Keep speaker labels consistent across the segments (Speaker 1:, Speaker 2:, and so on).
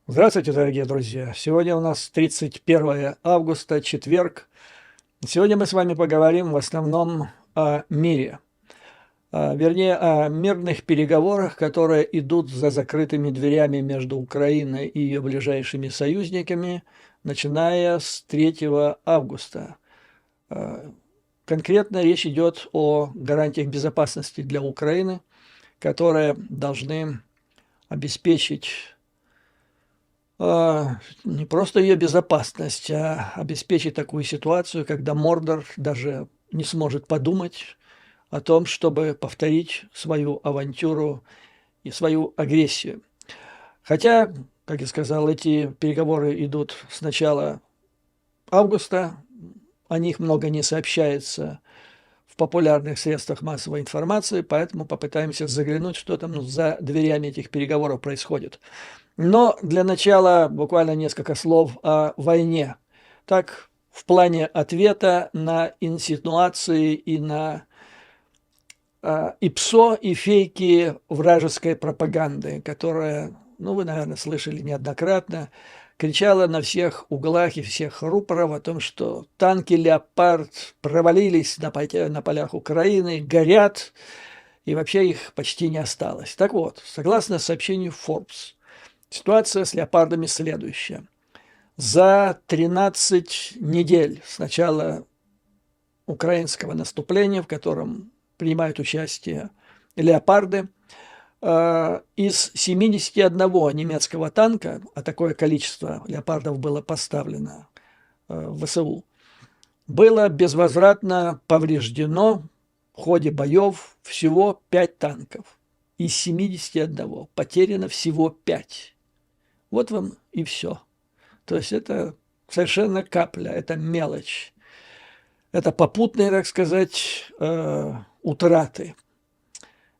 Speaker 1: Здравствуйте, дорогие друзья! Сегодня у нас 31 августа, четверг. Сегодня мы с вами поговорим в основном о мире, вернее, о мирных переговорах, которые идут за закрытыми дверями между Украиной и ее ближайшими союзниками, начиная с 3 августа. Конкретно речь идет о гарантиях безопасности для Украины, которые должны обеспечить не просто ее безопасность, а обеспечить такую ситуацию, когда Мордор даже не сможет подумать о том, чтобы повторить свою авантюру и свою агрессию. Хотя, как я сказал, эти переговоры идут с начала августа, о них много не сообщается в популярных средствах массовой информации, поэтому попытаемся заглянуть, что там за дверями этих переговоров происходит. Но для начала буквально несколько слов о войне. Так, в плане ответа на инсинуации и на и ПСО, и фейки вражеской пропаганды, которая, ну, вы, наверное, слышали неоднократно, кричала на всех углах и всех рупоров о том, что танки «Леопард» провалились на полях Украины, горят, и вообще их почти не осталось. Так вот, согласно сообщению Forbes, ситуация с «Леопардами» следующая. За 13 недель с начала украинского наступления, в котором принимают участие «Леопарды», из 71 немецкого танка, а такое количество «Леопардов» было поставлено в ВСУ, было безвозвратно повреждено в ходе боев всего 5 танков. Из 71 потеряно всего 5. Вот вам и все. То есть это совершенно капля, это мелочь. Это попутные, так сказать, утраты,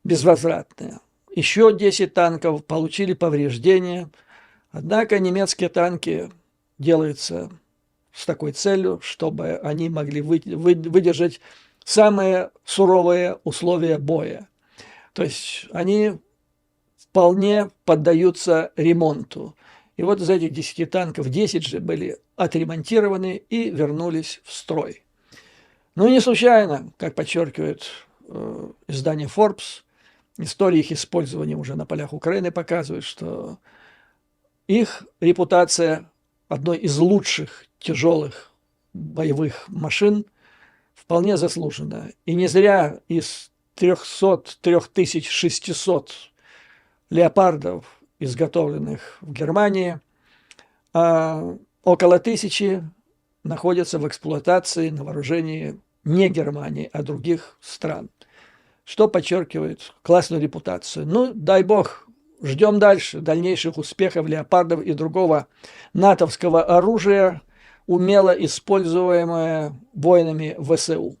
Speaker 1: безвозвратные. Еще 10 танков получили повреждения. Однако немецкие танки делаются с такой целью, чтобы они могли выдержать самые суровые условия боя. То есть они вполне поддаются ремонту. И вот из этих 10 танков 10 же были отремонтированы и вернулись в строй. Ну и не случайно, как подчеркивает издание Forbes, история их использования уже на полях Украины показывает, что их репутация одной из лучших тяжелых боевых машин вполне заслужена. И не зря из 3600 «Леопардов», изготовленных в Германии, около 1000 находятся в эксплуатации на вооружении не Германии, а других стран, что подчеркивает классную репутацию. Ну, дай бог, ждем дальше дальнейших успехов «Леопардов» и другого натовского оружия, умело используемое воинами ВСУ.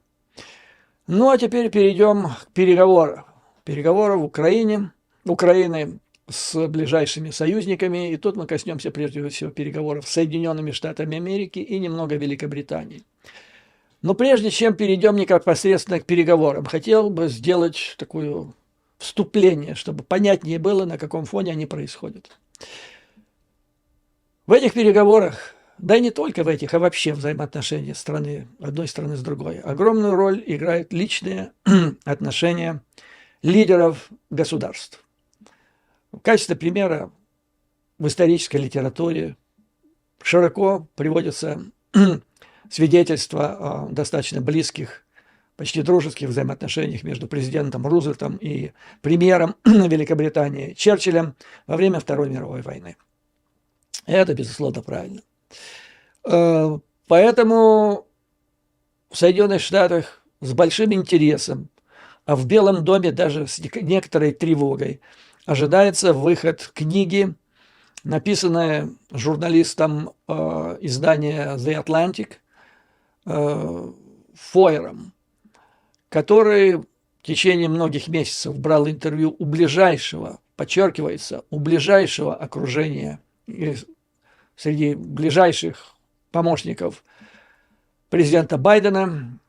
Speaker 1: Ну, а теперь перейдем к переговорам. Переговоры в Украины с ближайшими союзниками. И тут мы коснемся прежде всего переговоров с Соединенными Штатами Америки и немного Великобритании. Но прежде чем перейдем непосредственно к переговорам, хотел бы сделать такое вступление, чтобы понятнее было, на каком фоне они происходят. В этих переговорах, да и не только в этих, а вообще взаимоотношения одной страны с другой, огромную роль играют личные отношения лидеров государств. В качестве примера в исторической литературе широко приводятся свидетельства о достаточно близких, почти дружеских взаимоотношениях между президентом Рузвельтом и премьером Великобритании Черчиллем во время Второй мировой войны. Это, безусловно, правильно. Поэтому в Соединенных Штатах с большим интересом, а в Белом доме даже с некоторой тревогой ожидается выход книги, написанная журналистом издания The Atlantic Фойером, который в течение многих месяцев брал интервью у ближайшего, подчеркивается, у ближайшего окружения, среди ближайших помощников президента Байдена,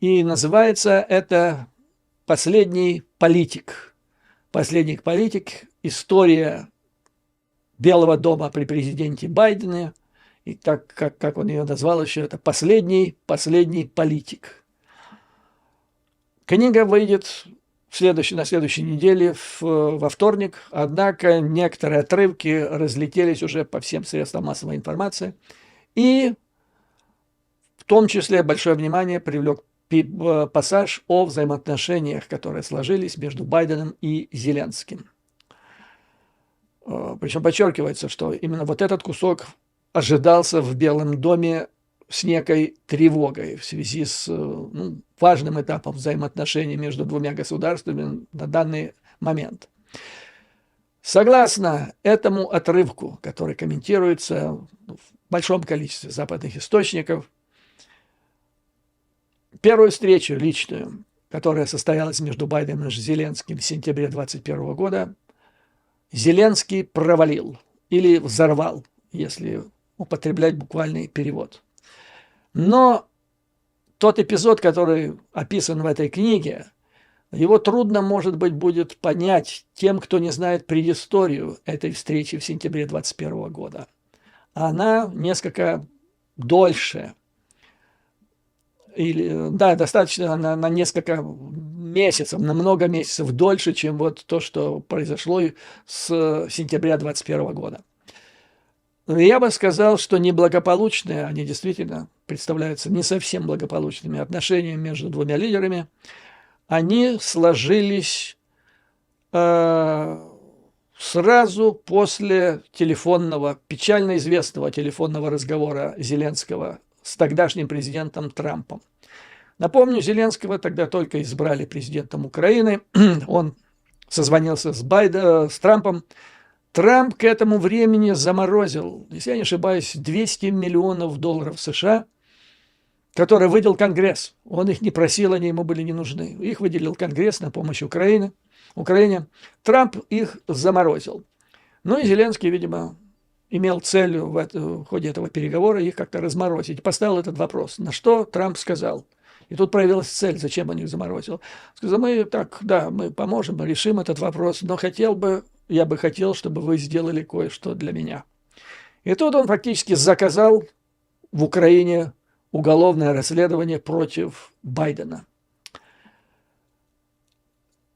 Speaker 1: и называется это «Последний политик». «Последний политик. История Белого дома при президенте Байдене. И так, как он ее назвал еще, это последний политик. Книга выйдет на следующей неделе, во вторник, однако некоторые отрывки разлетелись уже по всем средствам массовой информации. И в том числе большое внимание привлек пассаж о взаимоотношениях, которые сложились между Байденом и Зеленским. Причем подчеркивается, что именно вот этот кусок ожидался в Белом доме с некой тревогой в связи с важным этапом взаимоотношений между двумя государствами на данный момент. Согласно этому отрывку, который комментируется в большом количестве западных источников, первую встречу личную, которая состоялась между Байденом и Зеленским в сентябре 2021 года, Зеленский провалил или взорвал, если употреблять буквальный перевод. Но тот эпизод, который описан в этой книге, его трудно, может быть, будет понять тем, кто не знает предысторию этой встречи в сентябре 2021 года. Она несколько дольше, достаточно на несколько месяцев, на много месяцев дольше, чем вот то, что произошло с сентября 2021 года. Я бы сказал, что неблагополучные, они действительно представляются не совсем благополучными отношения между двумя лидерами, они сложились сразу после печально известного телефонного разговора Зеленского с тогдашним президентом Трампом. Напомню, Зеленского тогда только избрали президентом Украины, он созвонился с Трампом. Трамп к этому времени заморозил, если я не ошибаюсь, $200 миллионов США, которые выделил Конгресс. Он их не просил, они ему были не нужны. Их выделил Конгресс на помощь Украине. Трамп их заморозил. Ну и Зеленский, видимо, имел целью в ходе этого переговора их как-то разморозить. Поставил этот вопрос. На что Трамп сказал. И тут проявилась цель, зачем он их заморозил. Сказал, мы поможем, мы решим этот вопрос, но я бы хотел, чтобы вы сделали кое-что для меня. И тут он фактически заказал в Украине уголовное расследование против Байдена.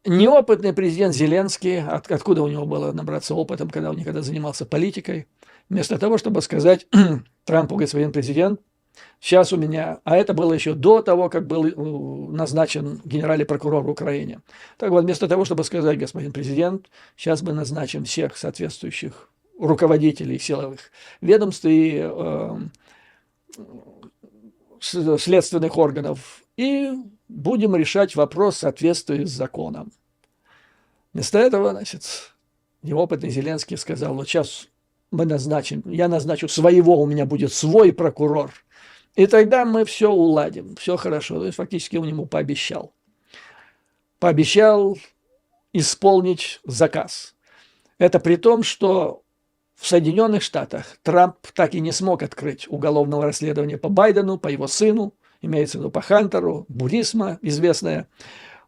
Speaker 1: Неопытный президент Зеленский, откуда у него было набраться опытом, когда он никогда занимался политикой, вместо того, чтобы сказать Трампу, господин президент, сейчас у меня, а это было еще до того, как был назначен генеральный прокурор в Украине. Так вот, вместо того, чтобы сказать, господин президент, сейчас мы назначим всех соответствующих руководителей силовых ведомств и следственных органов и будем решать вопрос в соответствии с законом. Вместо этого, неопытный Зеленский сказал, вот сейчас я назначу своего, у меня будет свой прокурор, и тогда мы все уладим, все хорошо. То есть фактически он ему пообещал. Пообещал исполнить заказ. Это при том, что в Соединенных Штатах Трамп так и не смог открыть уголовного расследования по Байдену, по его сыну, имеется в виду по Хантеру, Бурисма, известная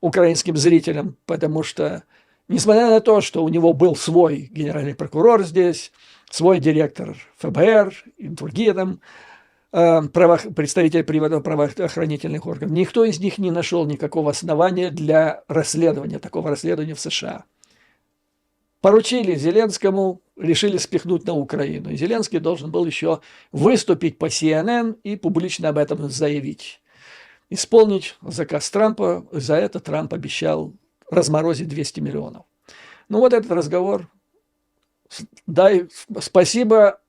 Speaker 1: украинским зрителям, потому что, несмотря на то, что у него был свой генеральный прокурор здесь, свой директор ФБР и другие там представители правоохранительных органов, никто из них не нашел никакого основания для такого расследования в США. Поручили Зеленскому, решили спихнуть на Украину. И Зеленский должен был еще выступить по CNN и публично об этом заявить. Исполнить заказ Трампа. За это Трамп обещал разморозить 200 миллионов. Ну вот этот разговор. Спасибо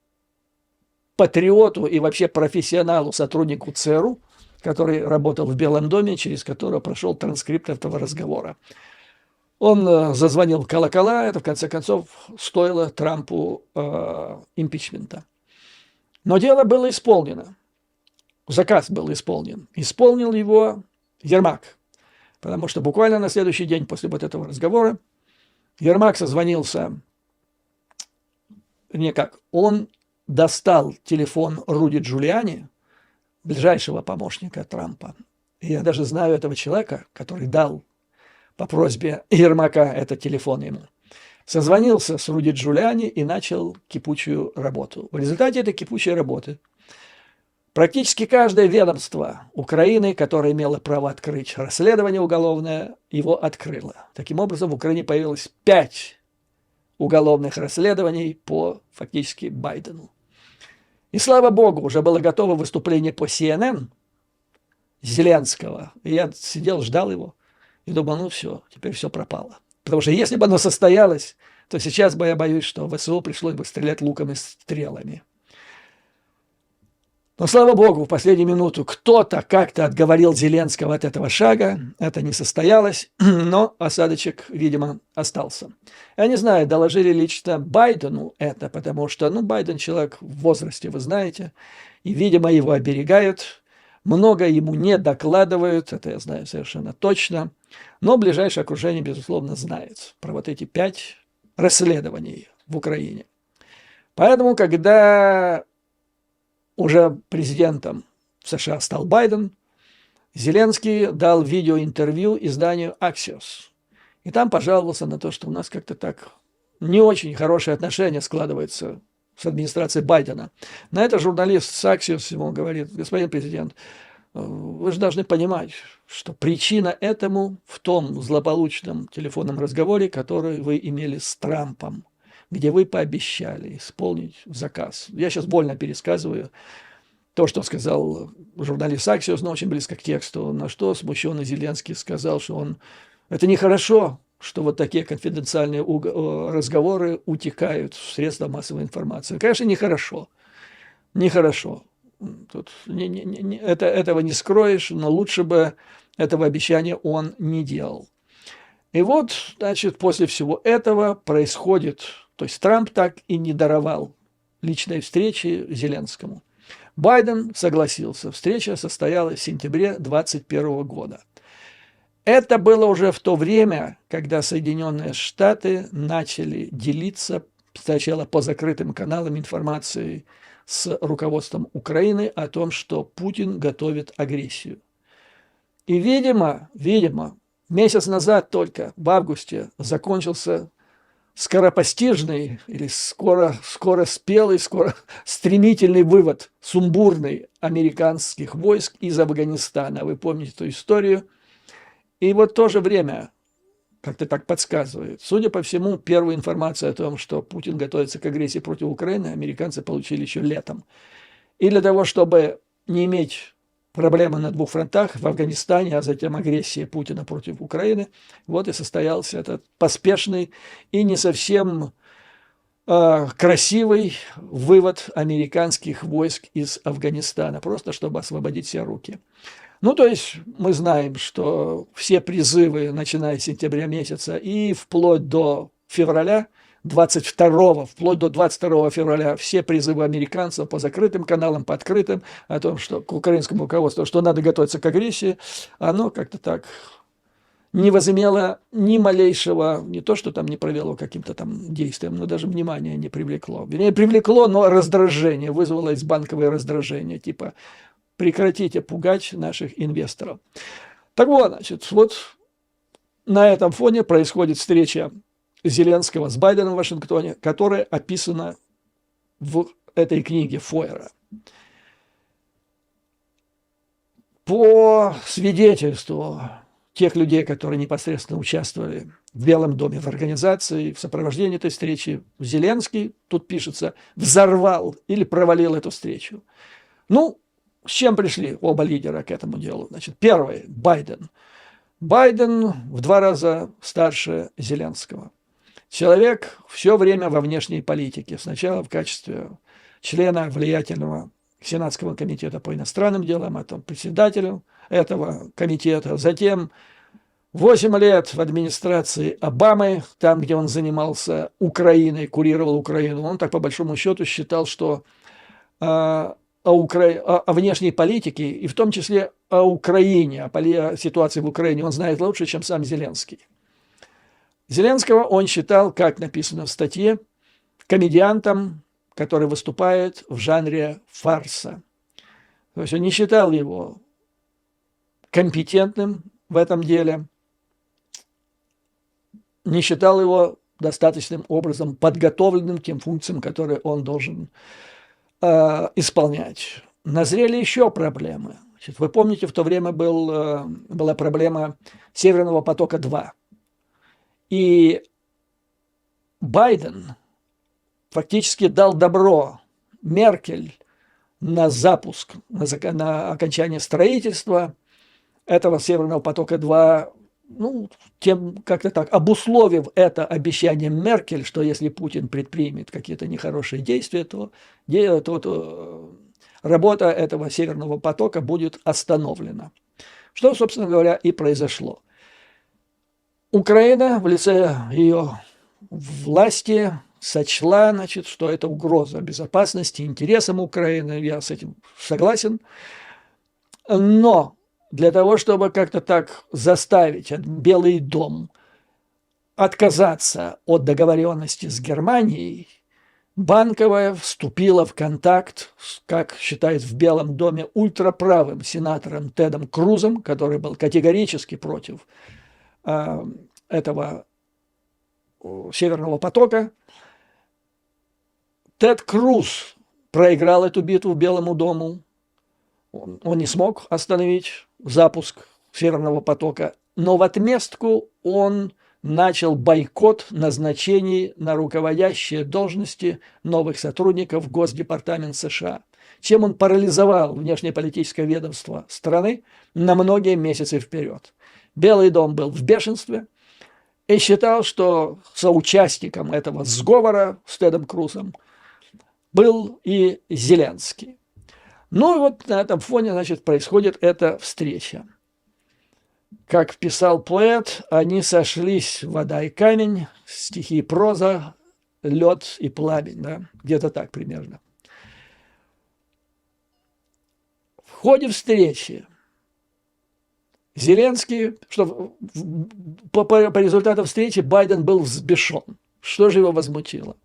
Speaker 1: патриоту и вообще профессионалу, сотруднику ЦРУ, который работал в Белом доме, через которого прошел транскрипт этого разговора. Он зазвонил в колокола, это в конце концов стоило Трампу импичмента. Но дело было исполнено. Заказ был исполнен. Исполнил его Ермак. Потому что буквально на следующий день после вот этого разговора Ермак созвонился. Он достал телефон Руди Джулиани, ближайшего помощника Трампа. И я даже знаю этого человека, который дал по просьбе Ермака этот телефон ему. созвонился с Руди Джулиани и начал кипучую работу. В результате этой кипучей работы практически каждое ведомство Украины, которое имело право открыть расследование уголовное, его открыло. Таким образом, в Украине появилось 5 уголовных расследований по фактически Байдену. И слава богу, уже было готово выступление по CNN Зеленского. И я сидел, ждал его и думал, ну все, теперь все пропало. Потому что если бы оно состоялось, то сейчас бы я боюсь, что ВСУ пришлось бы стрелять луком и стрелами. Но, слава богу, в последнюю минуту кто-то как-то отговорил Зеленского от этого шага. Это не состоялось, но осадочек, видимо, остался. Я не знаю, доложили лично Байдену это, потому что, Байден человек в возрасте, вы знаете, и, видимо, его оберегают. Много ему не докладывают, это я знаю совершенно точно. Но ближайшее окружение, безусловно, знает про вот эти 5 расследований в Украине. Поэтому, когда уже президентом США стал Байден, Зеленский дал видеоинтервью изданию Axios. И там пожаловался на то, что у нас как-то так не очень хорошие отношения складываются с администрацией Байдена. На это журналист с Axios ему говорит: господин президент, вы же должны понимать, что причина этому в том злополучном телефонном разговоре, который вы имели с Трампом, где вы пообещали исполнить заказ. Я сейчас больно пересказываю то, что сказал журналист Axios, но очень близко к тексту, на что смущенный Зеленский сказал, что это нехорошо, что вот такие конфиденциальные разговоры утекают в средства массовой информации. Конечно, нехорошо. Нехорошо. Тут этого не скроешь, но лучше бы этого обещания он не делал. И вот, значит, после всего этого происходит, то есть Трамп так и не даровал личной встречи Зеленскому. Байден согласился. Встреча состоялась в сентябре 2021 года. Это было уже в то время, когда Соединенные Штаты начали делиться сначала по закрытым каналам информацией с руководством Украины о том, что Путин готовит агрессию. И, видимо, месяц назад только, в августе, закончился скоропостижный или скоро спелый, скоро стремительный вывод сумбурный американских войск из Афганистана. Вы помните эту историю? И вот в то же время, как-то так подсказывает, судя по всему, первую информацию о том, что Путин готовится к агрессии против Украины, американцы получили еще летом. И для того, чтобы не иметь проблемы на 2 фронтах, в Афганистане, а затем агрессия Путина против Украины, вот и состоялся этот поспешный и не совсем красивый вывод американских войск из Афганистана, просто чтобы освободить себе руки. То есть мы знаем, что все призывы, начиная с сентября месяца и вплоть до февраля, 22 вплоть до 22 февраля, все призывы американцев по закрытым каналам, по открытым, о том, что к украинскому руководству, что надо готовиться к агрессии, оно как-то так не возымело ни малейшего, не то, что там не провело каким-то там действием, но даже внимания не привлекло. Вернее, привлекло, но раздражение, вызвало избанковое раздражение, типа прекратите пугать наших инвесторов. Так вот, значит, вот на этом фоне происходит встреча Зеленского с Байденом в Вашингтоне, которая описана в этой книге Фойера. По свидетельству тех людей, которые непосредственно участвовали в Белом доме, в организации, в сопровождении этой встречи, Зеленский, тут пишется, взорвал или провалил эту встречу. С чем пришли оба лидера к этому делу? Значит, первый – Байден. Байден в 2 раза старше Зеленского. Человек все время во внешней политике. Сначала в качестве члена влиятельного Сенатского комитета по иностранным делам, потом председателем этого комитета. Затем 8 лет в администрации Обамы, там, где он занимался Украиной, курировал Украину. Он так по большому счету считал, что о внешней политике, и в том числе о Украине, о ситуации в Украине он знает лучше, чем сам Зеленский. Зеленского он считал, как написано в статье, комедиантом, который выступает в жанре фарса. То есть он не считал его компетентным в этом деле, не считал его достаточным образом подготовленным к тем функциям, которые он должен исполнять. Назрели еще проблемы. Значит, вы помните, в то время была проблема Северного потока-2. И Байден фактически дал добро Меркель на запуск, на окончание строительства этого Северного потока-2, ну, тем как-то так, обусловив это обещанием Меркель, что если Путин предпримет какие-то нехорошие действия, то работа этого Северного потока будет остановлена. Что, собственно говоря, и произошло. Украина в лице ее власти сочла, значит, что это угроза безопасности, интересам Украины. Я с этим согласен. Но для того, чтобы как-то так заставить Белый дом отказаться от договоренности с Германией, Банковая вступила в контакт с, как считают в Белом доме, ультраправым сенатором Тедом Крузом, который был категорически против этого Северного потока. Тед Круз проиграл эту битву Белому дому. Он не смог остановить запуск Северного потока, но в отместку он начал бойкот назначений на руководящие должности новых сотрудников в Госдепартамент США, чем он парализовал внешнеполитическое ведомство страны на многие месяцы вперед. Белый дом был в бешенстве и считал, что соучастником этого сговора с Тедом Крузом был и Зеленский. Ну и вот на этом фоне, значит, происходит эта встреча. Как писал поэт, они сошлись, вода и камень, стихи и проза, лед и пламень, да? Где-то так примерно. В ходе встречи Зеленский, по результатам встречи Байден был взбешен. Что же его возмутило?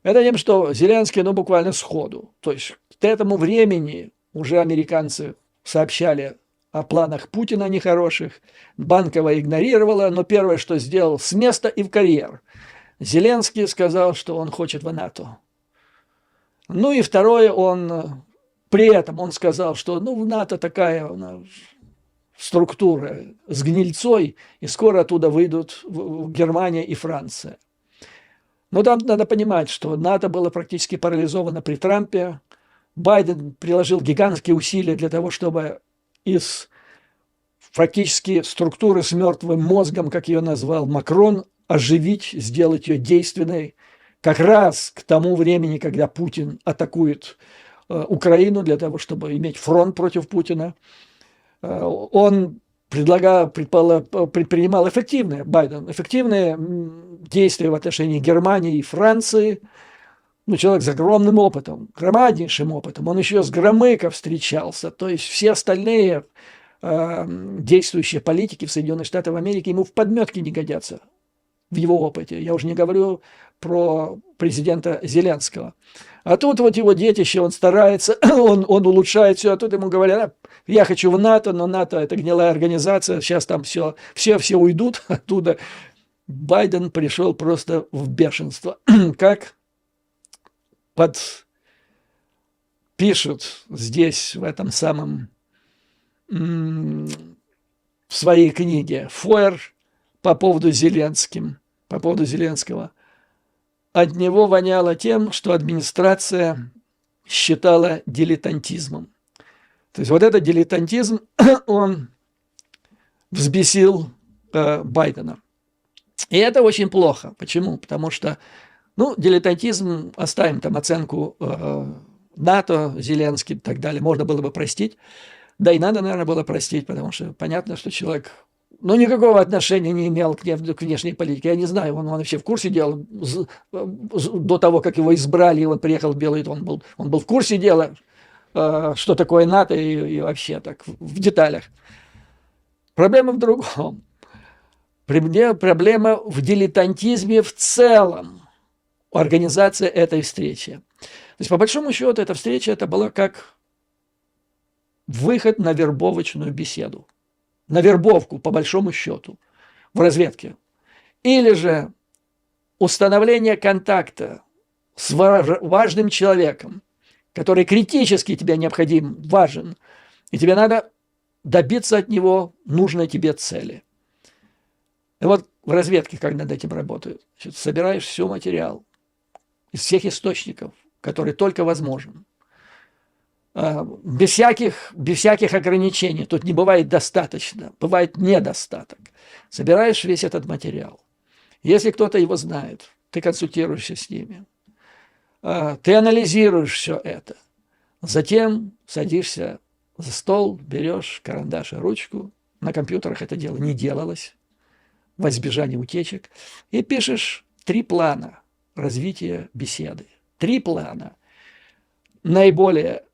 Speaker 1: Это тем, что Зеленский, ну, буквально сходу. То есть к этому времени уже американцы сообщали о планах Путина нехороших, Банковая игнорировала, но первое, что сделал, с места и в карьер. Зеленский сказал, что он хочет в НАТО. Ну и второе, при этом он сказал, что в НАТО такая структура с гнильцой, и скоро оттуда выйдут Германия и Франция. Но там надо понимать, что НАТО было практически парализовано при Трампе. Байден приложил гигантские усилия для того, чтобы из фактически структуры с мертвым мозгом, как ее назвал Макрон, оживить, сделать ее действенной как раз к тому времени, когда Путин атакует Украину для того, чтобы иметь фронт против Путина. Он предпринимал эффективные действия в отношении Германии и Франции. Человек с огромным опытом, громаднейшим опытом. Он еще с Громыко встречался. То есть все остальные действующие политики в Соединенных Штатах Америки ему в подметке не годятся в его опыте. Я уже не говорю про президента Зеленского. А тут вот его детище, он старается, он улучшает все, а тут ему говорят, я хочу в НАТО, но НАТО – это гнилая организация, сейчас там все уйдут оттуда. Байден пришел просто в бешенство. Как пишут здесь, в этом самом, в своей книге Фойер по поводу Зеленского, от него воняло тем, что администрация считала дилетантизмом. То есть вот этот дилетантизм, он взбесил Байдена. И это очень плохо. Почему? Потому что, дилетантизм, оставим там оценку НАТО, Зеленский и так далее, можно было бы простить. Да и надо, наверное, было простить, потому что понятно, что человек, никакого отношения не имел к внешней политике. Я не знаю, он вообще в курсе дела, до того, как его избрали, и он приехал в Белый дом, он был в курсе дела, что такое НАТО и вообще так, в деталях. Проблема в другом. Проблема в дилетантизме в целом. Организация этой встречи. То есть, по большому счету, эта встреча это была как выход на вербовочную беседу. На вербовку, по большому счету, в разведке. Или же установление контакта с важным человеком, который критически тебе необходим, важен, и тебе надо добиться от него нужной тебе цели. И вот в разведке, как над этим работают, значит, собираешь все материал из всех источников, который только возможен, без всяких ограничений. Тут не бывает достаточно, бывает недостаток. Собираешь весь этот материал. Если кто-то его знает, ты консультируешься с ними, ты анализируешь все это, затем садишься за стол, берешь карандаш и ручку, на компьютерах это дело не делалось, во избежание утечек, и пишешь 3 плана развития беседы. 3 плана. Наиболее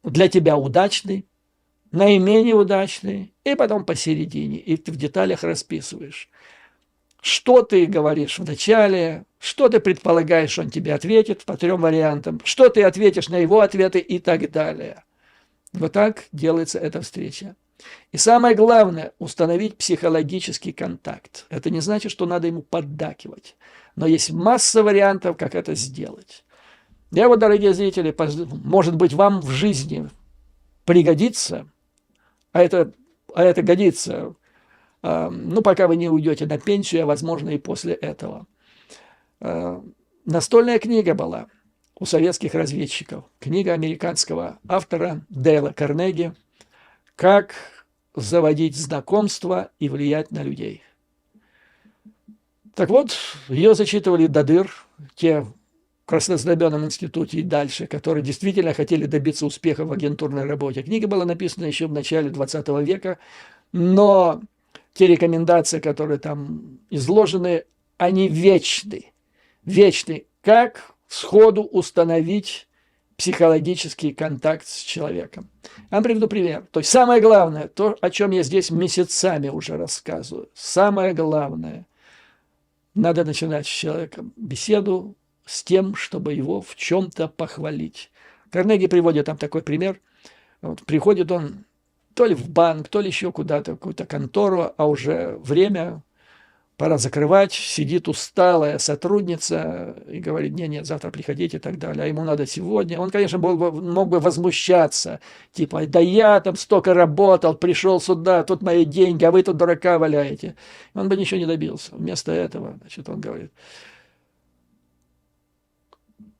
Speaker 1: для тебя удачный, наименее удачный, и потом посередине. И ты в деталях расписываешь, что ты говоришь в начале, что ты предполагаешь, что он тебе ответит по 3 вариантам, что ты ответишь на его ответы и так далее. Вот так делается эта встреча. И самое главное – установить психологический контакт. Это не значит, что надо ему поддакивать. Но есть масса вариантов, как это сделать. Я вот, дорогие зрители, может быть, вам в жизни пригодится, а это годится, пока вы не уйдете на пенсию, а возможно и после этого. Настольная книга была у советских разведчиков. Книга американского автора Дейла Карнеги «Как заводить знакомства и влиять на людей». Так вот, ее зачитывали до дыр те в Краснознаменном институте и дальше, которые действительно хотели добиться успеха в агентурной работе. Книга была написана еще в начале 20 века, но те рекомендации, которые там изложены, они вечны. Вечны. Как сходу установить психологический контакт с человеком. Я вам приведу пример. То есть самое главное, то, о чем я здесь месяцами уже рассказываю, самое главное, надо начинать с человеком беседу с тем, чтобы его в чем-то похвалить. Карнеги приводит там такой пример. Вот, приходит он то ли в банк, то ли еще куда-то, в какую-то контору, а уже время, пора закрывать, сидит усталая сотрудница и говорит: нет, завтра приходите и так далее, а ему надо сегодня. Он, конечно, мог бы возмущаться, типа: да я там столько работал, пришел сюда, тут мои деньги, а вы тут дурака валяете. Он бы ничего не добился. Вместо этого, значит, он говорит: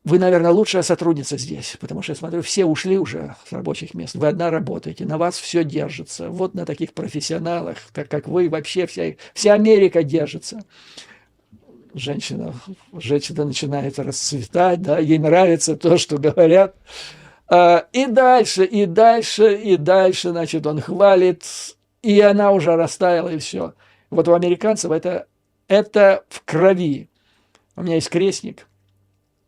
Speaker 1: вы, наверное, лучшая сотрудница здесь, потому что, я смотрю, все ушли уже с рабочих мест. Вы одна работаете, на вас все держится. Вот на таких профессионалах, как вы, вообще вся Америка держится. Женщина начинает расцветать, да, ей нравится то, что говорят. И дальше, значит, он хвалит, и она уже растаяла, и все. Вот у американцев это в крови. У меня есть крестник,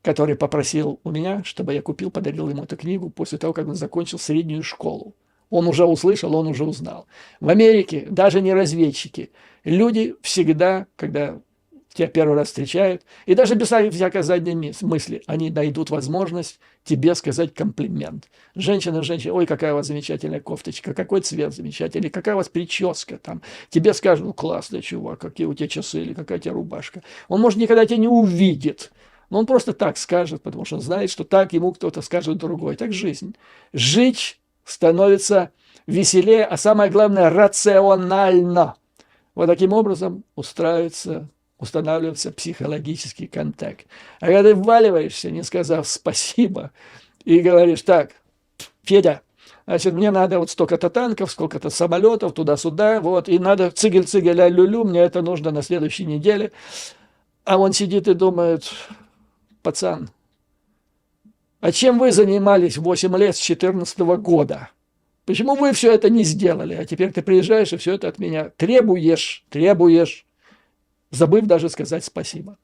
Speaker 1: который попросил у меня, чтобы я подарил ему эту книгу после того, как он закончил среднюю школу. Он уже услышал, он уже узнал. В Америке даже не разведчики. Люди всегда, когда тебя первый раз встречают, и даже без всякой задней мысли, они найдут возможность тебе сказать комплимент. Женщина, ой, какая у вас замечательная кофточка, какой цвет замечательный, какая у вас прическа. Там. Тебе скажут: ну, классный чувак, какие у тебя часы, или какая у тебя рубашка. Он, может, никогда тебя не увидит, но он просто так скажет, потому что он знает, что так ему кто-то скажет другой. Так жизнь. Жить становится веселее, а самое главное, рационально. Вот таким образом устанавливается психологический контакт. А когда ты вваливаешься, не сказав спасибо, и говоришь: так, Федя, значит, мне надо вот столько-то танков, сколько-то самолетов, туда-сюда, вот, и надо цигель-цигель, а-лю-лю, мне это нужно на следующей неделе. А он сидит и думает: пацан, а чем вы занимались 8 лет с 2014 года? Почему вы все это не сделали? А теперь ты приезжаешь и все это от меня требуешь, забыв даже сказать спасибо.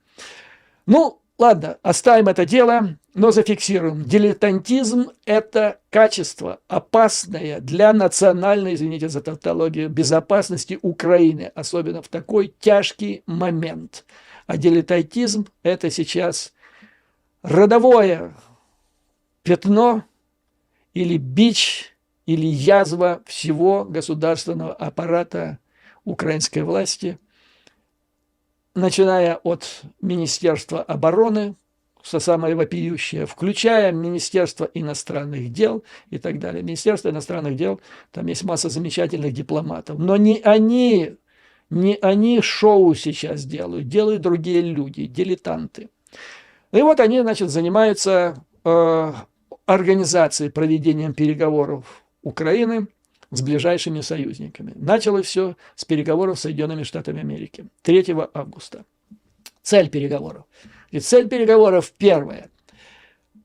Speaker 1: Ну, ладно, оставим это дело, но зафиксируем. Дилетантизм – это качество, опасное для национальной, извините за тавтологию, безопасности Украины, особенно в такой тяжкий момент. А дилетантизм – это сейчас родовое пятно или бич, или язва всего государственного аппарата украинской власти. начиная от Министерства обороны, что самое вопиющее, включая Министерство иностранных дел и так далее. Министерство иностранных дел, там есть масса замечательных дипломатов, но не они шоу сейчас делают другие люди, дилетанты. И вот они, значит, занимаются организацией, проведением переговоров Украины с ближайшими союзниками. Началось все с переговоров с Соединенными Штатами Америки 3 августа. Цель переговоров. И цель переговоров первая.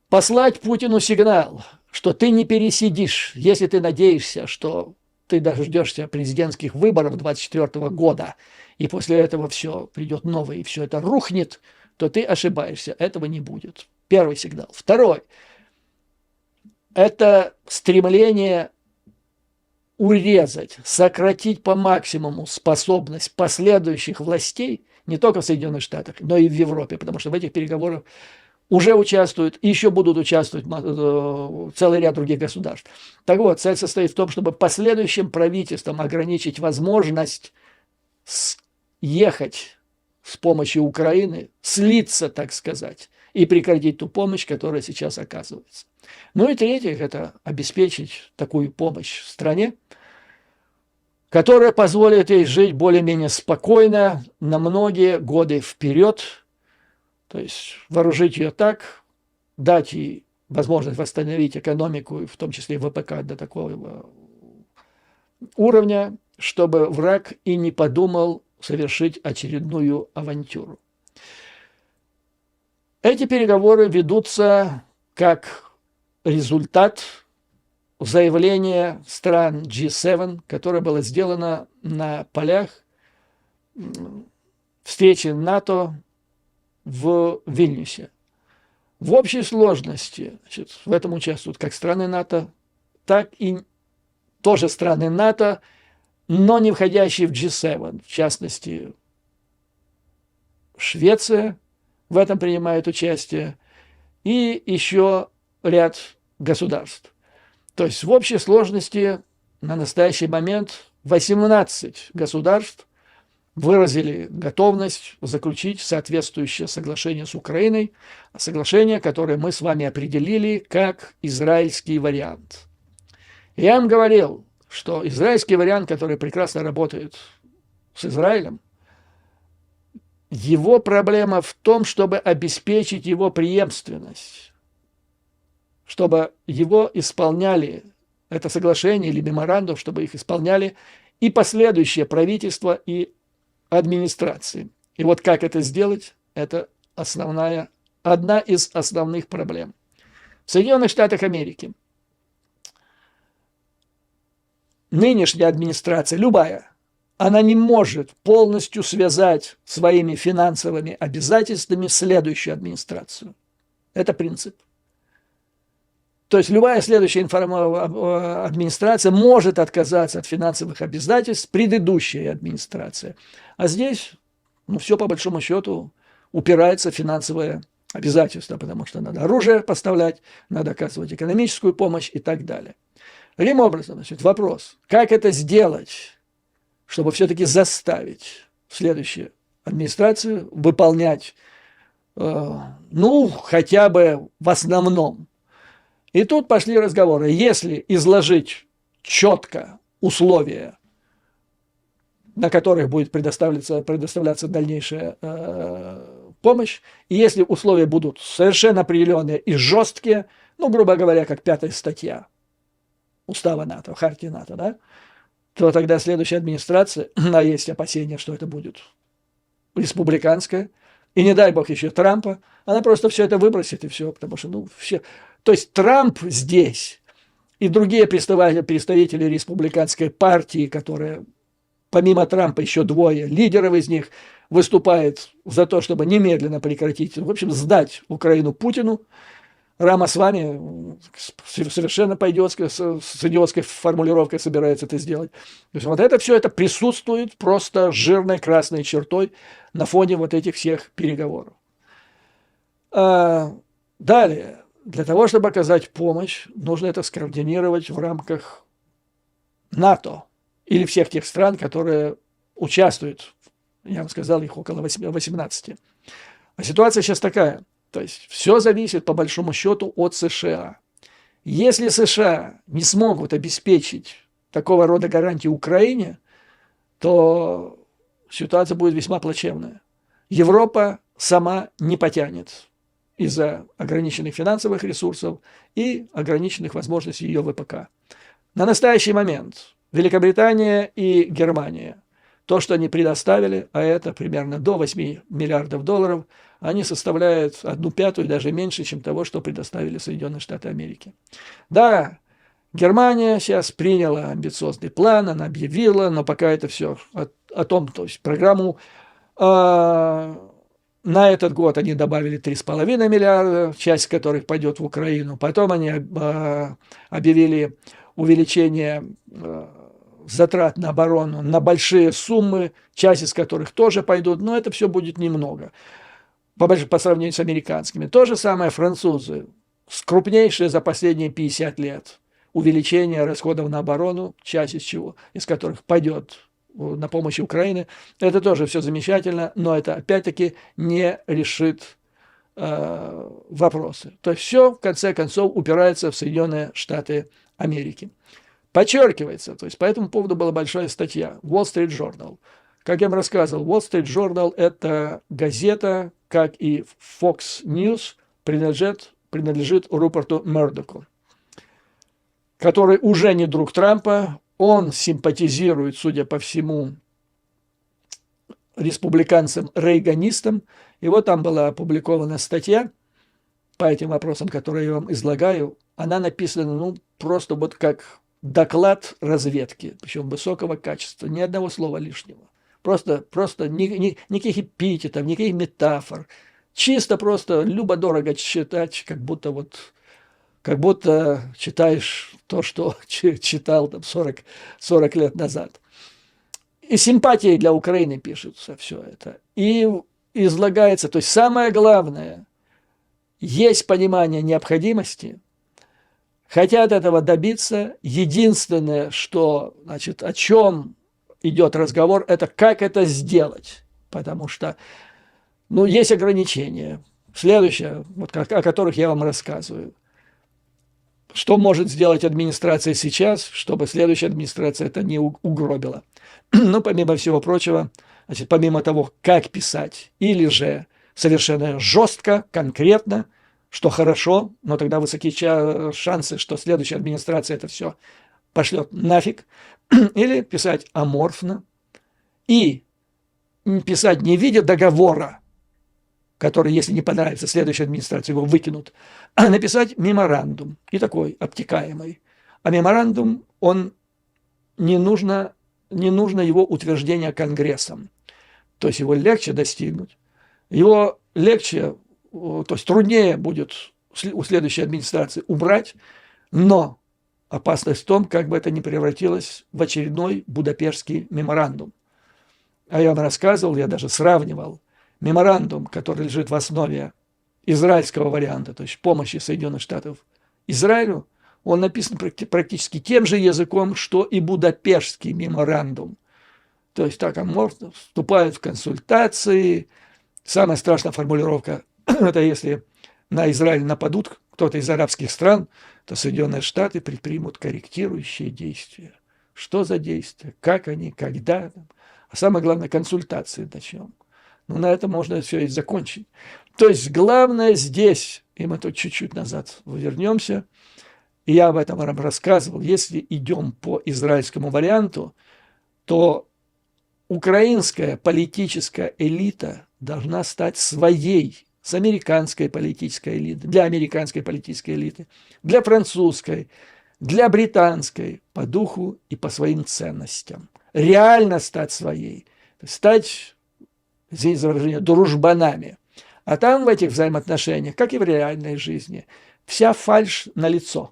Speaker 1: Послать Путину сигнал, что ты не пересидишь, если ты надеешься, что ты дождешься президентских выборов 2024 года, и после этого все придет новое, и все это рухнет, то ты ошибаешься, этого не будет. Первый сигнал. Второй. Это стремление урезать, сократить по максимуму способность последующих властей, не только в Соединенных Штатах, но и в Европе, потому что в этих переговорах уже участвуют и еще будут участвовать целый ряд других государств. Так вот, цель состоит в том, чтобы последующим правительствам ограничить возможность ехать с помощью Украины, слиться, так сказать, и прекратить ту помощь, которая сейчас оказывается. Ну и третье, это обеспечить такую помощь стране, которая позволит ей жить более-менее спокойно на многие годы вперед, то есть вооружить ее так, дать ей возможность восстановить экономику, в том числе ВПК, до такого уровня, чтобы враг и не подумал совершить очередную авантюру. Эти переговоры ведутся как результат заявления стран G7, которое было сделано на полях встречи НАТО в Вильнюсе. В общей сложности, значит, в этом участвуют как страны НАТО, так и тоже страны НАТО, но не входящие в G7, в частности, Швеция в этом принимает участие, и еще ряд государств. То есть в общей сложности на настоящий момент 18 государств выразили готовность заключить соответствующее соглашение с Украиной, соглашение, которое мы с вами определили как израильский вариант. Я вам говорил, что израильский вариант, который прекрасно работает с Израилем, его проблема в том, чтобы обеспечить его преемственность, чтобы его исполняли, это соглашение или меморандум, чтобы их исполняли и последующие правительства, и администрации. И вот как это сделать, это одна из основных проблем. В Соединенных Штатах Америки нынешняя администрация, любая, она не может полностью связать своими финансовыми обязательствами следующую администрацию. Это принцип. То есть любая следующая администрация может отказаться от финансовых обязательств предыдущей администрации. А здесь все по большому счету упирается в финансовые обязательства, потому что надо оружие поставлять, надо оказывать экономическую помощь и так далее. Таким образом, значит, вопрос, как это сделать, чтобы все-таки заставить следующую администрацию выполнять, хотя бы в основном. И тут пошли разговоры. Если изложить четко условия, на которых будет предоставляться дальнейшая помощь, и если условия будут совершенно определенные и жесткие, грубо говоря, как 5-я статья Устава НАТО, Хартии НАТО, да, то тогда следующая администрация, а есть опасения, что это будет республиканская, и не дай бог еще Трампа, она просто все это выбросит и все, потому что, все. То есть Трамп здесь и другие представители республиканской партии, которые помимо Трампа еще двое лидеров из них выступают за то, чтобы немедленно прекратить, в общем, сдать Украину Путину. Рамасвами совершенно с идиотской формулировкой собирается это сделать. То есть вот это все это присутствует просто жирной красной чертой на фоне вот этих всех переговоров. Далее, для того, чтобы оказать помощь, нужно это скоординировать в рамках НАТО или всех тех стран, которые участвуют Я вам сказал, их около 18. А ситуация сейчас такая. То есть все зависит, по большому счету, от США. Если США не смогут обеспечить такого рода гарантии Украине, то ситуация будет весьма плачевная. Европа сама не потянет из-за ограниченных финансовых ресурсов и ограниченных возможностей ее ВПК. На настоящий момент Великобритания и Германия, то, что они предоставили, а это примерно до 8 миллиардов долларов, они составляют 1/5, даже меньше, чем того, что предоставили Соединенные Штаты Америки. Да, Германия сейчас приняла амбициозный план, она объявила, но пока это все о том, то есть программу на этот год они добавили 3,5 миллиарда, часть которых пойдет в Украину. Потом они объявили увеличение затрат на оборону на большие суммы, часть из которых тоже пойдут, но это все будет немного по сравнению с американскими. То же самое французы, крупнейшие за последние 50 лет увеличение расходов на оборону, часть из которых пойдет на помощь Украине. Это тоже все замечательно, но это опять-таки не решит вопросы. То есть все в конце концов упирается в Соединенные Штаты Америки. Подчеркивается, то есть по этому поводу была большая статья Wall Street Journal. Как я вам рассказывал, Wall Street Journal – это газета, как и Fox News, принадлежит Руперту Мердоку, который уже не друг Трампа. Он симпатизирует, судя по всему, республиканцам-рейганистам. И вот там была опубликована статья по этим вопросам, которые я вам излагаю. Она написана, просто вот как доклад разведки, причем высокого качества, ни одного слова лишнего. Просто никаких эпитетов, никаких метафор. Чисто просто любо-дорого читать, как будто читаешь то, что читал там 40 лет назад. И симпатии для Украины пишется все это. И излагается, то есть самое главное, есть понимание необходимости, хотят этого добиться. Единственное, что, значит, о чем идет разговор, это как это сделать. Потому что, есть ограничения. Следующее, вот о которых я вам рассказываю. Что может сделать администрация сейчас, чтобы следующая администрация это не угробила? Помимо всего прочего, значит, помимо того, как писать, или же совершенно жестко, конкретно, что хорошо, но тогда высоки шансы, что следующая администрация это все пошлет нафиг, или писать аморфно и писать не в виде договора, который, если не понравится следующей администрации, его выкинут, а написать меморандум, и такой обтекаемый. А меморандум, не нужно его утверждение Конгрессом. То есть его легче достигнуть, его легче, то есть труднее будет у следующей администрации убрать, но опасность в том, как бы это ни превратилось в очередной Будапештский меморандум. А я вам рассказывал, я даже сравнивал меморандум, который лежит в основе израильского варианта, то есть помощи Соединенных Штатов Израилю, он написан практически тем же языком, что и Будапештский меморандум. То есть так аморфно вступают в консультации. Самая страшная формулировка – это если на Израиль нападут кто-то из арабских стран, то Соединенные Штаты предпримут корректирующие действия. Что за действия? Как они? Когда? А самое главное – консультации начнем. На этом можно все и закончить. То есть главное здесь, и мы тут чуть-чуть назад вернемся, и я об этом вам рассказывал, если идем по израильскому варианту, то украинская политическая элита должна стать своей, с американской политической элитой, для американской политической элиты, для французской, для британской, по духу и по своим ценностям. Реально стать своей, стать, извините за выражение, дружбанами. А там в этих взаимоотношениях, как и в реальной жизни, вся фальшь налицо.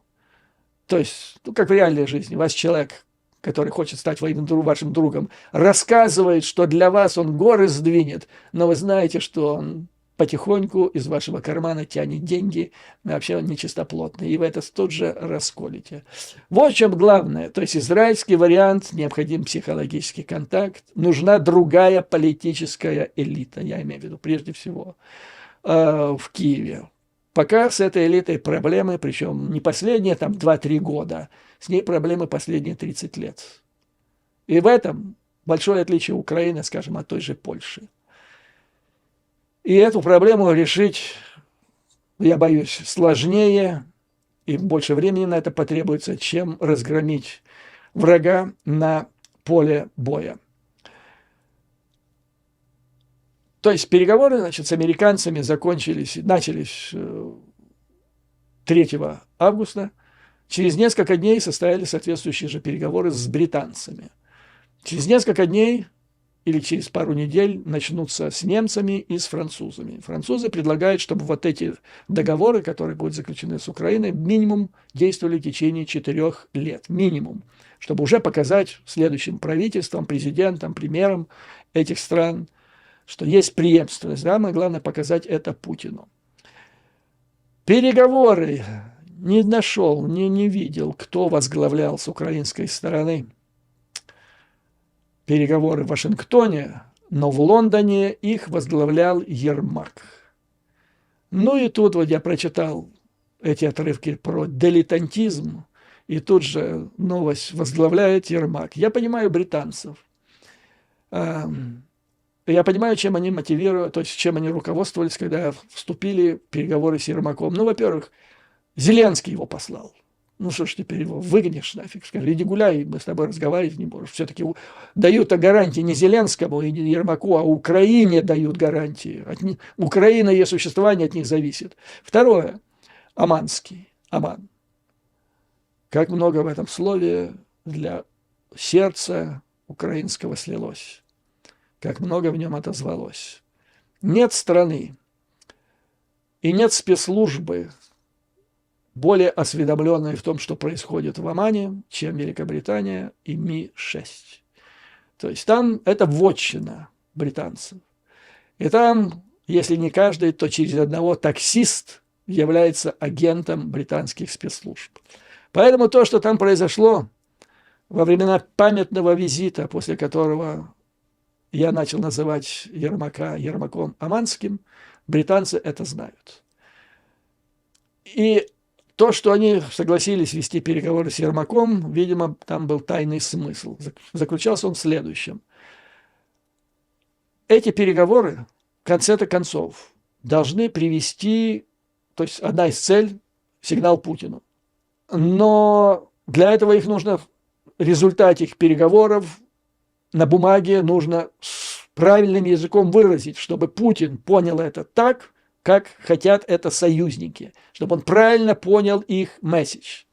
Speaker 1: То есть, как в реальной жизни, ваш человек, который хочет стать вашим другом, рассказывает, что для вас он горы сдвинет, но вы знаете, что он потихоньку из вашего кармана тянет деньги, вообще он нечистоплотный, и вы это тут же расколите. Вот в чем главное. То есть израильский вариант, необходим психологический контакт, нужна другая политическая элита, я имею в виду прежде всего в Киеве. Пока с этой элитой проблемы, причем не последние там 2-3 года, с ней проблемы последние 30 лет. И в этом большое отличие Украины, скажем, от той же Польши. И эту проблему решить, я боюсь, сложнее и больше времени на это потребуется, чем разгромить врага на поле боя. То есть переговоры, значит, с американцами начались 3 августа. Через несколько дней состоялись соответствующие же переговоры с британцами. Через несколько дней или через пару недель начнутся с немцами и с французами. Французы предлагают, чтобы вот эти договоры, которые будут заключены с Украиной, минимум действовали в течение 4 лет. Минимум. Чтобы уже показать следующим правительствам, президентам, премьерам этих стран, что есть преемственность. Самое главное показать это Путину. Переговоры не нашел, не видел, кто возглавлял с украинской стороны переговоры в Вашингтоне, но в Лондоне их возглавлял Ермак. Ну и тут вот я прочитал эти отрывки про дилетантизм, и тут же новость: возглавляет Ермак. Я понимаю британцев. Я понимаю, чем они мотивируют, то есть чем они руководствовались, когда вступили в переговоры с Ермаком. Ну, во-первых, Зеленский его послал. Ну что ж, теперь его выгонишь нафиг. Скажи, иди гуляй, мы с тобой разговаривать не можем. Все-таки дают-то гарантии не Зеленскому и не Ермаку, а Украине дают гарантии. Украина и ее существование от них зависит. Второе. Аманский. Аман. Как много в этом слове для сердца украинского слилось. Как много в нем отозвалось. Нет страны и нет спецслужбы, более осведомленные в том, что происходит в Омане, чем Великобритания и Ми-6. То есть там это вотчина британцев. И там, если не каждый, то через одного таксист является агентом британских спецслужб. Поэтому то, что там произошло во времена памятного визита, после которого я начал называть Ермака Ермаком Аманским, британцы это знают. И то, что они согласились вести переговоры с Ермаком, видимо, там был тайный смысл. Заключался он в следующем. Эти переговоры, в конце-то концов, должны привести, то есть одна из целей, сигнал Путину. Но для этого их нужно, в результате их переговоров на бумаге нужно с правильным языком выразить, чтобы Путин понял это так, как хотят это союзники, чтобы он правильно понял их месседж.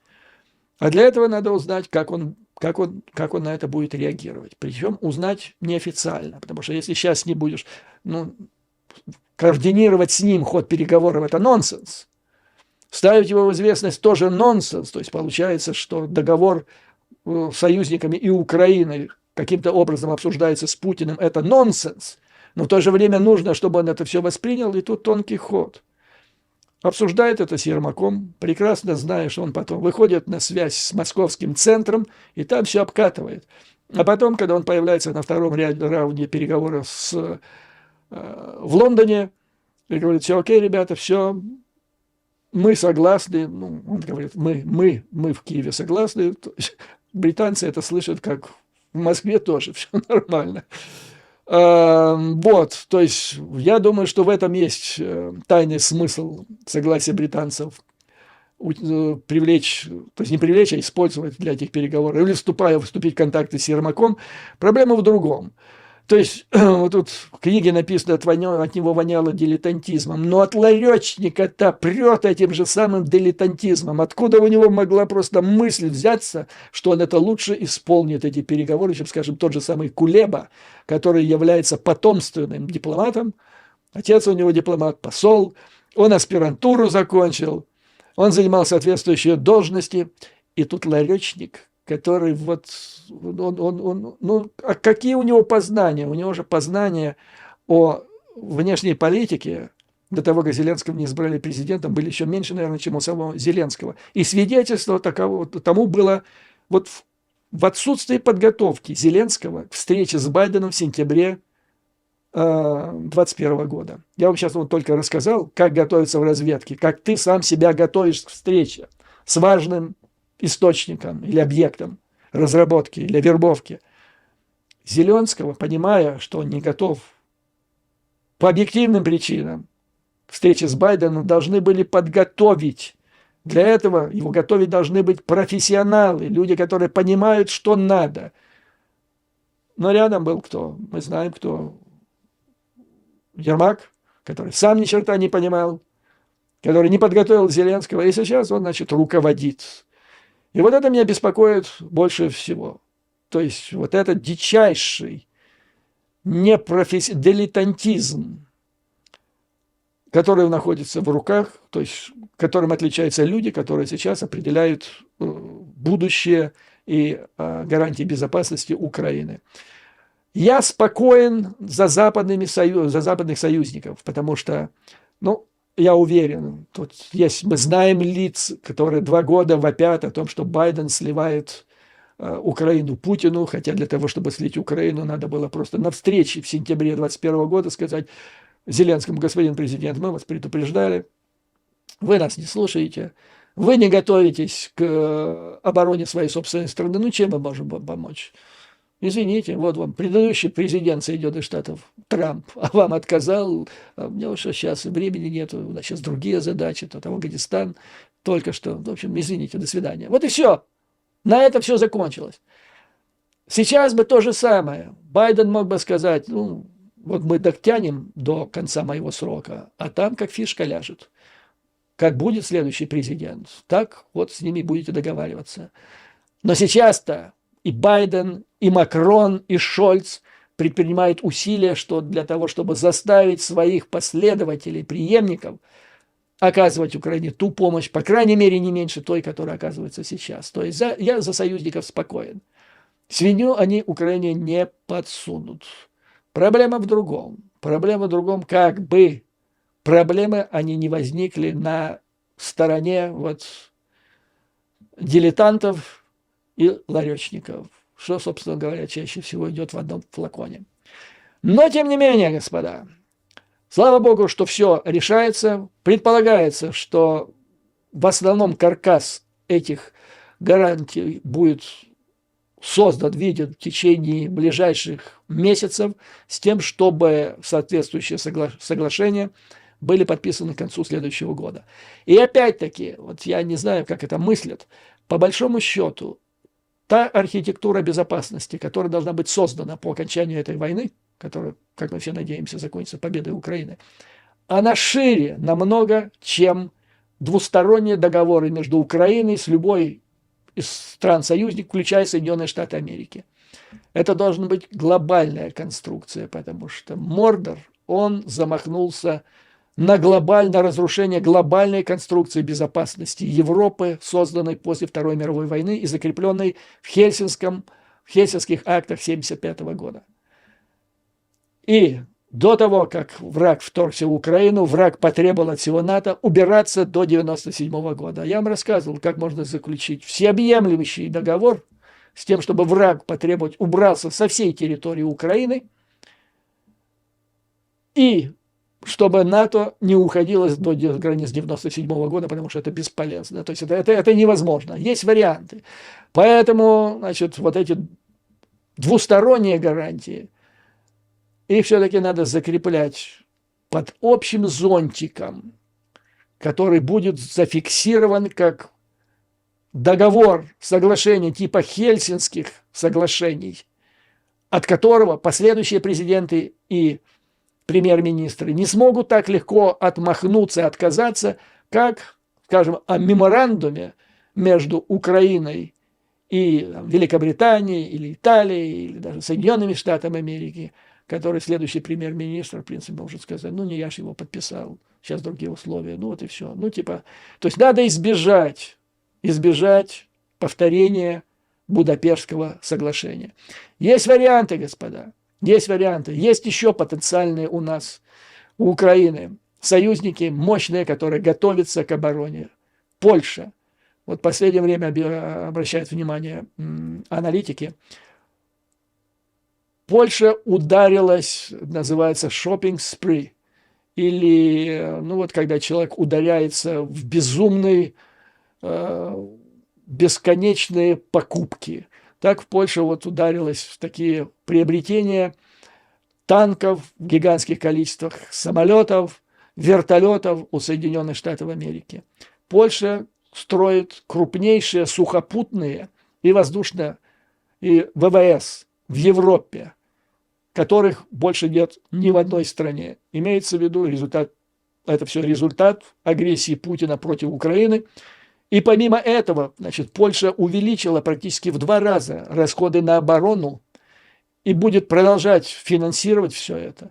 Speaker 1: А для этого надо узнать, как он на это будет реагировать. Причем узнать неофициально, потому что если сейчас не будешь координировать с ним ход переговоров, это нонсенс. Ставить его в известность тоже нонсенс. То есть получается, что договор с союзниками и Украиной каким-то образом обсуждается с Путиным, это нонсенс. Но в то же время нужно, чтобы он это все воспринял, и тут тонкий ход. Обсуждает это с Ермаком, прекрасно зная, что он потом выходит на связь с московским центром, и там все обкатывает. А потом, когда он появляется на втором раунде переговоров в Лондоне, и говорит: все окей, ребята, все, мы согласны. Ну, он говорит: мы в Киеве согласны. Британцы это слышат, как в Москве тоже, все нормально. Вот, то есть я думаю, что в этом есть тайный смысл согласия британцев привлечь, то есть не привлечь, а использовать для этих переговоров, или вступить в контакты с Ермаком. Проблема в другом. То есть вот тут в книге написано, от него воняло дилетантизмом, но от ларечника-то прет этим же самым дилетантизмом. Откуда у него могла просто мысль взяться, что он это лучше исполнит, эти переговоры, чем, скажем, тот же самый Кулеба, который является потомственным дипломатом. Отец у него дипломат, посол, он аспирантуру закончил, он занимал соответствующие должности, и тут ларечник, который вот, какие у него познания? У него же познания о внешней политике, до того, как Зеленского не избрали президентом, были еще меньше, наверное, чем у самого Зеленского. И свидетельство тому было вот в отсутствии подготовки Зеленского к встрече с Байденом в сентябре 2021 года. Я вам сейчас вот только рассказал, как готовиться в разведке, как ты сам себя готовишь к встрече с важным источником или объектом разработки или вербовки. Зеленского, понимая, что он не готов по объективным причинам к встрече с Байденом, должны были подготовить. Для этого его готовить должны быть профессионалы, люди, которые понимают, что надо. Но рядом был кто? Мы знаем, кто. Ермак, который сам ни черта не понимал, который не подготовил Зеленского, и сейчас он, значит, руководит. И вот это меня беспокоит больше всего. То есть вот этот дичайший дилетантизм, который находится в руках, то есть которым отличаются люди, которые сейчас определяют будущее и гарантии безопасности Украины. Я спокоен за западных союзников, потому что, ну, я уверен, тут есть, мы знаем лиц, которые 2 года вопят о том, что Байден сливает Украину Путину, хотя для того, чтобы слить Украину, надо было просто на встрече в сентябре 2021 года сказать Зеленскому: господин президент, мы вас предупреждали, вы нас не слушаете, вы не готовитесь к обороне своей собственной страны, ну чем мы можем вам помочь? Извините, вот вам предыдущий президент Соединенных Штатов Трамп, а вам отказал, а у меня уже сейчас времени нет, у нас сейчас другие задачи, то Афганистан только что, в общем, извините, до свидания. Вот и все, на этом все закончилось. Сейчас бы то же самое, Байден мог бы сказать: ну, вот мы дотянем до конца моего срока, а там как фишка ляжет. Как будет следующий президент, так вот с ними будете договариваться. Но сейчас-то и Байден, и Макрон, и Шольц предпринимают усилия, что для того, чтобы заставить своих последователей, преемников оказывать Украине ту помощь, по крайней мере, не меньше той, которая оказывается сейчас. То есть я за союзников спокоен. Свинью они Украине не подсунут. Проблема в другом. Проблема в другом, как бы проблемы они не возникли на стороне вот дилетантов и ларечников, что, собственно говоря, чаще всего идет в одном флаконе. Но, тем не менее, господа, слава богу, что все решается. Предполагается, что в основном каркас этих гарантий будет создан, виден в течение ближайших месяцев с тем, чтобы соответствующие соглашения были подписаны к концу следующего года. И опять-таки, вот я не знаю, как это мыслят, по большому счету, та архитектура безопасности, которая должна быть создана по окончанию этой войны, которая, как мы все надеемся, закончится победой Украины, она шире намного, чем двусторонние договоры между Украиной с любой из стран-союзников, включая Соединенные Штаты Америки. Это должна быть глобальная конструкция, потому что Мордор, он замахнулся на разрушение глобальной конструкции безопасности Европы, созданной после Второй мировой войны и закрепленной в Хельсинских актах 1975 года. И до того, как враг вторгся в Украину, враг потребовал от всего НАТО убираться до 1997 года. Я вам рассказывал, как можно заключить всеобъемлющий договор с тем, чтобы враг потребовать убрался со всей территории Украины, и чтобы НАТО не уходило до границ 1997 года, потому что это бесполезно. То есть это невозможно. Есть варианты. Поэтому, значит, вот эти двусторонние гарантии, их все-таки надо закреплять под общим зонтиком, который будет зафиксирован как договор, соглашение типа Хельсинских соглашений, от которого последующие президенты и премьер-министры не смогут так легко отмахнуться, отказаться, как, скажем, о меморандуме между Украиной и Великобританией, или Италией, или даже Соединенными Штатами Америки, который следующий премьер-министр, в принципе, может сказать: ну, не я же его подписал, сейчас другие условия, ну, вот и все. Ну, типа, то есть надо избежать повторения Будапештского соглашения. Есть варианты, господа. Есть варианты. Есть еще потенциальные у нас, у Украины, союзники мощные, которые готовятся к обороне. Польша. Вот в последнее время обращают внимание аналитики. Польша ударилась, называется shopping spree. Или, ну вот, когда человек ударяется в безумные, бесконечные покупки. Так в Польше вот ударилась в такие приобретения танков в гигантских количествах, самолетов, вертолетов у Соединенных Штатов Америки. Польша строит крупнейшие сухопутные и воздушные и ВВС в Европе, которых больше нет ни в одной стране. Имеется в виду результат, это все результат агрессии Путина против Украины. И помимо этого, значит, Польша увеличила практически в 2 раза расходы на оборону и будет продолжать финансировать все это.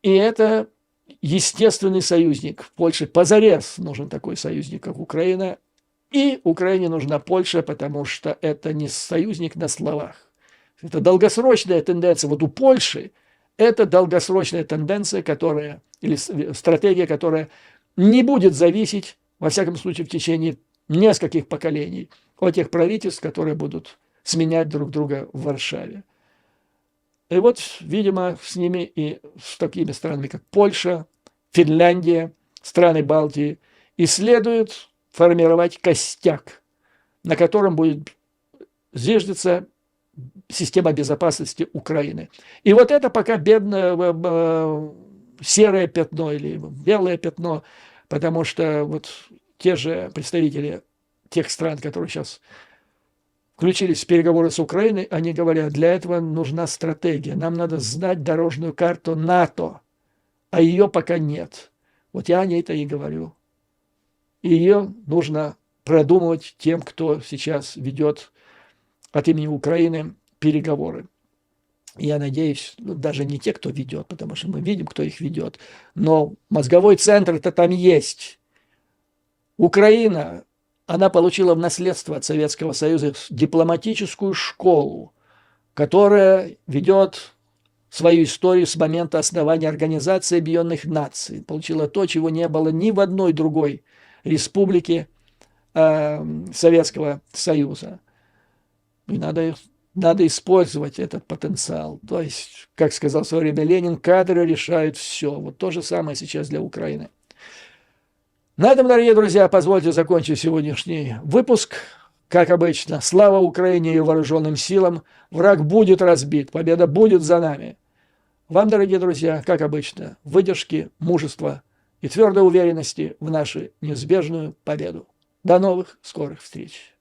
Speaker 1: И это естественный союзник. Польше позарез нужен такой союзник, как Украина. И Украине нужна Польша, потому что это не союзник на словах. Это долгосрочная тенденция. Вот у Польши это долгосрочная тенденция, которая, или стратегия, которая не будет зависеть, во всяком случае, в течение нескольких поколений от тех правительств, которые будут сменять друг друга в Варшаве. И вот, видимо, с ними и с такими странами, как Польша, Финляндия, страны Балтии, и следует формировать костяк, на котором будет зиждется система безопасности Украины. И вот это пока бедное серое пятно или белое пятно, потому что вот те же представители тех стран, которые сейчас включились в переговоры с Украиной, они говорят, для этого нужна стратегия. Нам надо знать дорожную карту НАТО, а ее пока нет. Вот я о ней-то и говорю. И ее нужно продумывать тем, кто сейчас ведет от имени Украины переговоры. Я надеюсь, даже не те, кто ведет, потому что мы видим, кто их ведет, но мозговой центр-то там есть. Украина, она получила в наследство от Советского Союза дипломатическую школу, которая ведет свою историю с момента основания Организации Объединенных Наций. Получила то, чего не было ни в одной другой республике Советского Союза. И надо использовать этот потенциал. То есть, как сказал в свое время Ленин, кадры решают все. Вот то же самое сейчас для Украины. На этом, дорогие друзья, позвольте закончить сегодняшний выпуск. Как обычно, слава Украине и вооруженным силам. Враг будет разбит, победа будет за нами. Вам, дорогие друзья, как обычно, выдержки, мужества и твердой уверенности в нашу неизбежную победу. До новых скорых встреч.